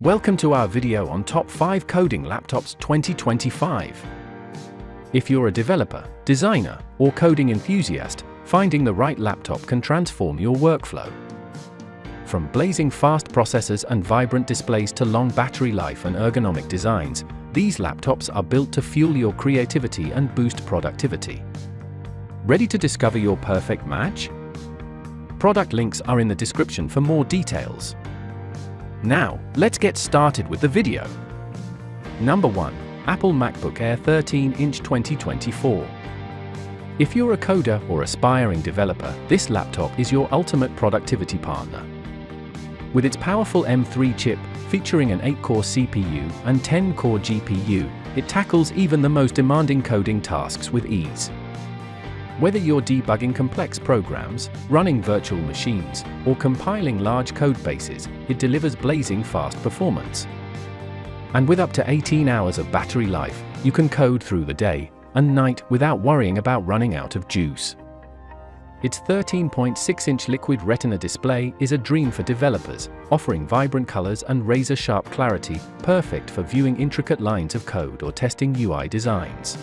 Welcome to our video on Top 5 Coding Laptops 2025. If you're a developer, designer, or coding enthusiast, finding the right laptop can transform your workflow. From blazing fast processors and vibrant displays to long battery life and ergonomic designs, these laptops are built to fuel your creativity and boost productivity. Ready to discover your perfect match? Product links are in the description for more details. Now, let's get started with the video. Number 1. Apple MacBook Air 13-inch 2024. If you're a coder or aspiring developer, this laptop is your ultimate productivity partner. With its powerful M3 chip, featuring an 8-core CPU and 10-core GPU, it tackles even the most demanding coding tasks with ease. Whether you're debugging complex programs, running virtual machines, or compiling large code bases, it delivers blazing fast performance. And with up to 18 hours of battery life, you can code through the day and night without worrying about running out of juice. Its 13.6-inch liquid retina display is a dream for developers, offering vibrant colors and razor-sharp clarity, perfect for viewing intricate lines of code or testing UI designs.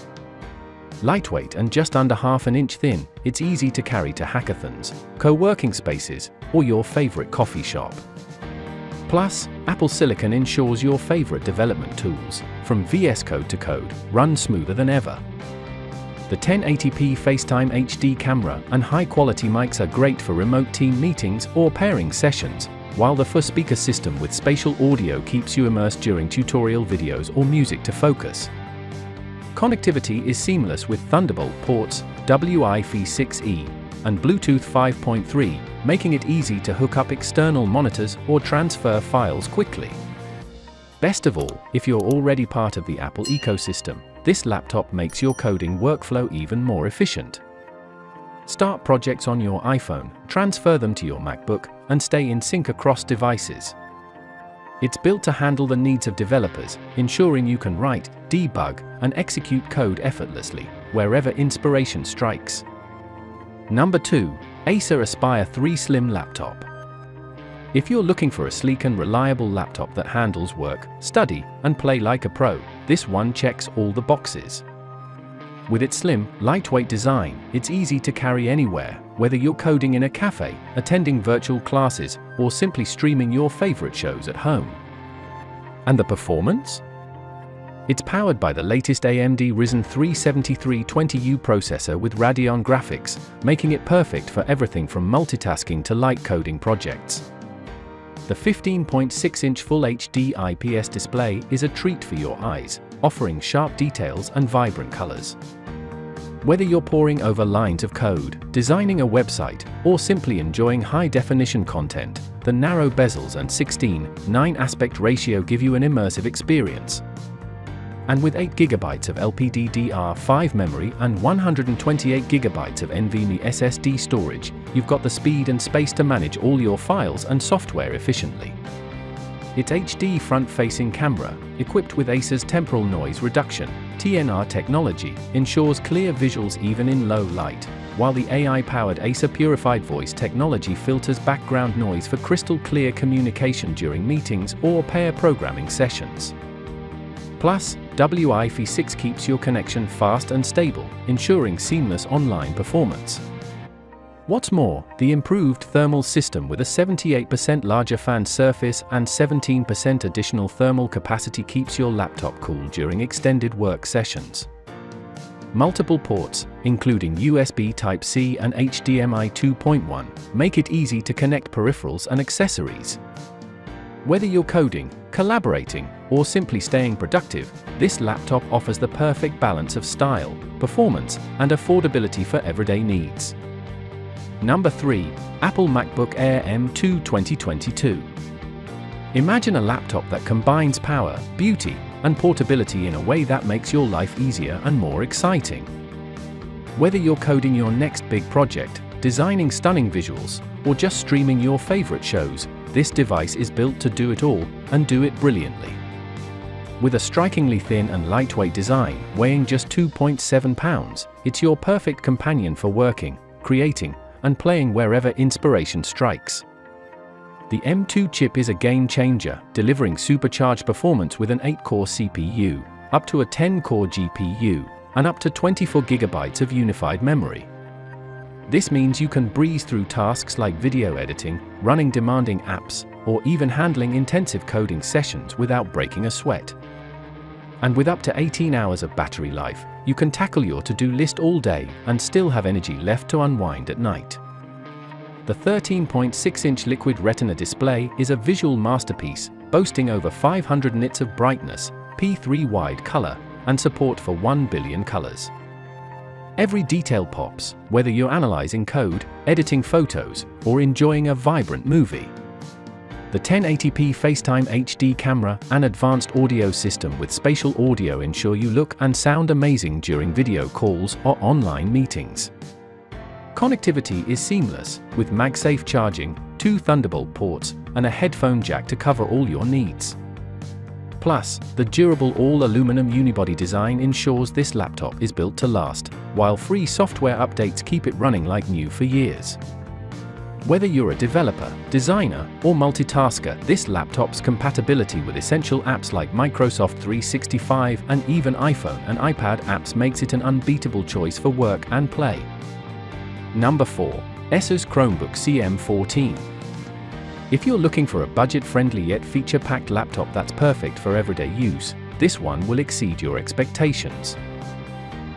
Lightweight and just under half an inch thin, it's easy to carry to hackathons, co-working spaces, or your favorite coffee shop. Plus, Apple Silicon ensures your favorite development tools, from VS Code to Code, run smoother than ever. The 1080p FaceTime HD camera and high-quality mics are great for remote team meetings or pairing sessions, while the 4-speaker system with spatial audio keeps you immersed during tutorial videos or music to focus. Connectivity is seamless with Thunderbolt ports, Wi-Fi 6E, and Bluetooth 5.3, making it easy to hook up external monitors or transfer files quickly. Best of all, if you're already part of the Apple ecosystem, this laptop makes your coding workflow even more efficient. Start projects on your iPhone, transfer them to your MacBook, and stay in sync across devices. It's built to handle the needs of developers, ensuring you can write, debug, and execute code effortlessly, wherever inspiration strikes. Number 2. Acer Aspire 3 Slim Laptop. If you're looking for a sleek and reliable laptop that handles work, study, and play like a pro, this one checks all the boxes. With its slim, lightweight design, it's easy to carry anywhere, whether you're coding in a cafe, attending virtual classes, or simply streaming your favorite shows at home. And the performance? It's powered by the latest AMD Ryzen 3 7320U processor with Radeon graphics, making it perfect for everything from multitasking to light coding projects. The 15.6-inch Full HD IPS display is a treat for your eyes, offering sharp details and vibrant colors. Whether you're poring over lines of code, designing a website, or simply enjoying high-definition content, the narrow bezels and 16:9 aspect ratio give you an immersive experience. And with 8GB of LPDDR5 memory and 128GB of NVMe SSD storage, you've got the speed and space to manage all your files and software efficiently. Its HD front-facing camera, equipped with Acer's temporal noise reduction (TNR) technology, ensures clear visuals even in low light, while the AI-powered Acer Purified Voice technology filters background noise for crystal-clear communication during meetings or pair programming sessions. Plus, Wi-Fi 6 keeps your connection fast and stable, ensuring seamless online performance. What's more, the improved thermal system with a 78% larger fan surface and 17% additional thermal capacity keeps your laptop cool during extended work sessions. Multiple ports, including USB Type-C and HDMI 2.1, make it easy to connect peripherals and accessories. Whether you're coding, collaborating, or simply staying productive, this laptop offers the perfect balance of style, performance, and affordability for everyday needs. Number 3. Apple MacBook Air M2 2022. Imagine a laptop that combines power, beauty, and portability in a way that makes your life easier and more exciting. Whether you're coding your next big project, designing stunning visuals, or just streaming your favorite shows, this device is built to do it all, and do it brilliantly. With a strikingly thin and lightweight design, weighing just 2.7 pounds, it's your perfect companion for working, creating, and playing wherever inspiration strikes. The M2 chip is a game changer, delivering supercharged performance with an 8-core CPU, up to a 10-core GPU, and up to 24 GB of unified memory. This means you can breeze through tasks like video editing, running demanding apps, or even handling intensive coding sessions without breaking a sweat. And with up to 18 hours of battery life, you can tackle your to-do list all day and still have energy left to unwind at night. The 13.6-inch Liquid Retina display is a visual masterpiece, boasting over 500 nits of brightness, P3 wide color, and support for 1 billion colors. Every detail pops, whether you're analyzing code, editing photos, or enjoying a vibrant movie. The 1080p FaceTime HD camera and advanced audio system with spatial audio ensure you look and sound amazing during video calls or online meetings. Connectivity is seamless, with MagSafe charging, 2 Thunderbolt ports, and a headphone jack to cover all your needs. Plus, the durable all-aluminum unibody design ensures this laptop is built to last, while free software updates keep it running like new for years. Whether you're a developer, designer, or multitasker, this laptop's compatibility with essential apps like Microsoft 365 and even iPhone and iPad apps makes it an unbeatable choice for work and play. Number 4. Asus Chromebook CM14. If you're looking for a budget-friendly yet feature-packed laptop that's perfect for everyday use, this one will exceed your expectations.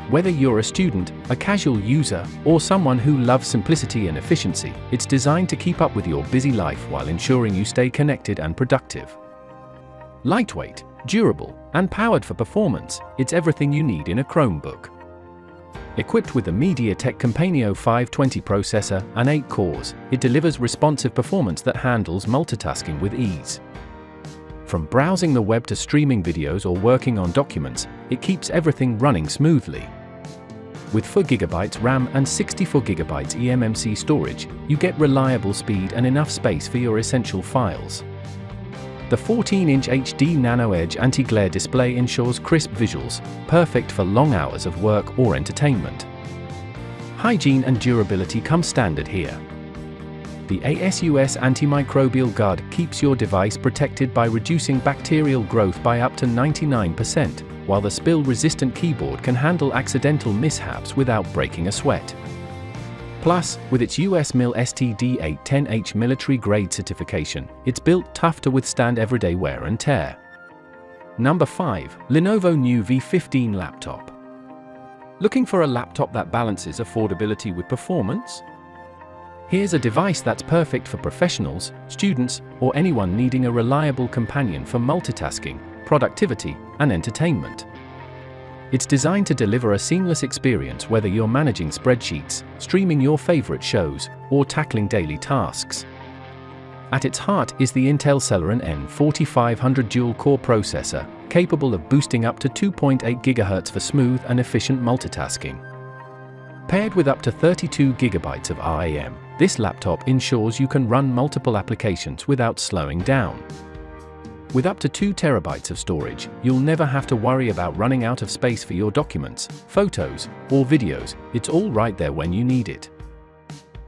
Whether you're a student, a casual user, or someone who loves simplicity and efficiency, it's designed to keep up with your busy life while ensuring you stay connected and productive. Lightweight, durable, and powered for performance, it's everything you need in a Chromebook. Equipped with the MediaTek Companion 520 processor and 8 cores, it delivers responsive performance that handles multitasking with ease. From browsing the web to streaming videos or working on documents, it keeps everything running smoothly. With 4GB RAM and 64GB eMMC storage, you get reliable speed and enough space for your essential files. The 14-inch HD Nano Edge anti-glare display ensures crisp visuals, perfect for long hours of work or entertainment. Hygiene and durability come standard here. The Asus antimicrobial guard keeps your device protected by reducing bacterial growth by up to 99%, while the spill-resistant keyboard can handle accidental mishaps without breaking a sweat. Plus, with its US MIL STD810H military-grade certification, it's built tough to withstand everyday wear and tear. Number 5. Lenovo New V15 Laptop. Looking for a laptop that balances affordability with performance? Here's a device that's perfect for professionals, students, or anyone needing a reliable companion for multitasking, productivity, and entertainment. It's designed to deliver a seamless experience whether you're managing spreadsheets, streaming your favorite shows, or tackling daily tasks. At its heart is the Intel Celeron N4500 dual-core processor, capable of boosting up to 2.8 GHz for smooth and efficient multitasking. Paired with up to 32 GB of RAM, this laptop ensures you can run multiple applications without slowing down. With up to 2 TB of storage, you'll never have to worry about running out of space for your documents, photos, or videos. It's all right there when you need it.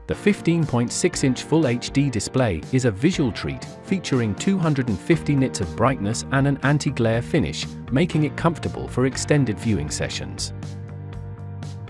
The 15.6-inch Full HD display is a visual treat, featuring 250 nits of brightness and an anti-glare finish, making it comfortable for extended viewing sessions.